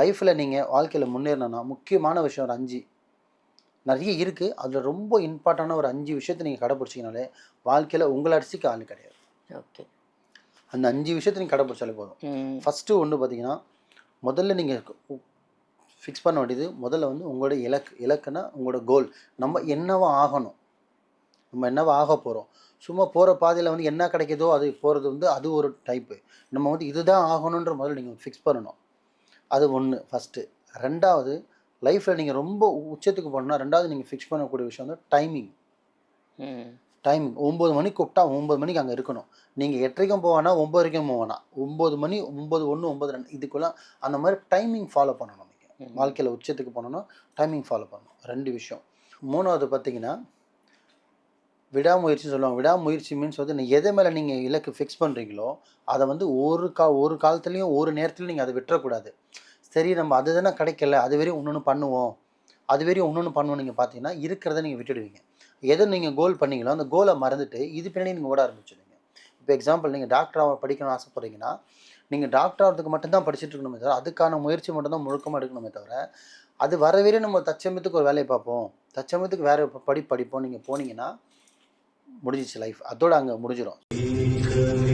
லைஃப்பில் நீங்கள் வாழ்க்கையில் முன்னேறணும்னா முக்கியமான விஷயம் ஒரு 5 நிறைய இருக்குது. அதில் ரொம்ப இம்பார்ட்டண்டான ஒரு 5 விஷயத்தை நீங்கள் கடைப்பிடிச்சிங்கனாலே வாழ்க்கையில் உங்களை அடிச்சுக்க ஆள் கிடையாது. ஓகே. அந்த 5 விஷயத்தை நீங்கள் கடைப்பிடிச்சாலே போதும். ஃபஸ்ட்டு ஒன்று பார்த்தீங்கன்னா, முதல்ல நீங்கள் ஃபிக்ஸ் பண்ண வேண்டியது முதல்ல வந்து உங்களோட இலக்குன்னா உங்களோட கோல். நம்ம என்னவா ஆகணும், நம்ம என்னவா ஆக போகிறோம். சும்மா போகிற பாதையில் வந்து என்ன கிடைக்குதோ அது போகிறது வந்து அது ஒரு டைப்பு. நம்ம வந்து இதுதான் ஆகணுன்ற முதல்ல நீங்கள் ஃபிக்ஸ் பண்ணணும். அது ஒன்று ஃபஸ்ட்டு. 2வது, லைஃப்பில் நீங்கள் ரொம்ப உச்சத்துக்கு போகணுன்னா 2வது நீங்கள் ஃபிக்ஸ் பண்ணக்கூடிய விஷயம் வந்து டைமிங். டைமிங் 9 மணிக்கு கூப்பிட்டா 9 மணிக்கு அங்கே இருக்கணும். நீங்கள் 8:30க்கும் போவேனா 9 வரைக்கும் போவேனா 9 மணி 9:01 9:02 இதுக்குள்ள அந்த மாதிரி டைமிங் ஃபாலோ பண்ணணும். நீங்கள் வாழ்க்கையில் உச்சத்துக்கு போனோன்னா டைமிங் ஃபாலோ பண்ணணும். 2 விஷயம். 3வது பார்த்தீங்கன்னா விடாமுயற்சி சொல்லுவாங்க. விடாமுயற்சி மீன்ஸ் வந்து எது மேலே நீங்கள் இலக்கு ஃபிக்ஸ் பண்ணுறீங்களோ அதை வந்து ஒரு காலத்துலேயும் ஒரு நேரத்துலையும் நீங்கள் அதை விட்டுறக்கூடாது. சரி நம்ம அது தானே கிடைக்கல, அது வரையும் இன்னொன்று பண்ணுவோம், அது வரையும் இன்னொன்று பண்ணுவோம். நீங்கள் பார்த்தீங்கன்னா இருக்கிறத நீங்கள் விட்டுடுவீங்க. எதை நீங்கள் கோல் பண்ணீங்களோ அந்த கோலை மறந்துட்டு இது பின்னாடி நீங்கள் ஓட ஆரம்பிச்சிடுவீங்க. இப்போ எக்ஸாம்பிள் நீங்கள் டாக்டராக படிக்கணும்னு ஆசைப்படுறீங்கன்னா நீங்கள் டாக்டர் ஆகிறதுக்கு மட்டும்தான் படிச்சுட்டு இருக்கணுமே தவிர அதுக்கான முயற்சி மட்டும்தான் முழுக்கமாக எடுக்கணுமே தவிர அது வரவேறே நம்ம தற்சமயத்துக்கு ஒரு வேலையை பார்ப்போம், தற்சமயத்துக்கு வேறு படிப்போம் நீங்கள் போனீங்கன்னா முடிஞ்சிச்சு லைஃப், அதோடு அங்கே முடிஞ்சிடும்.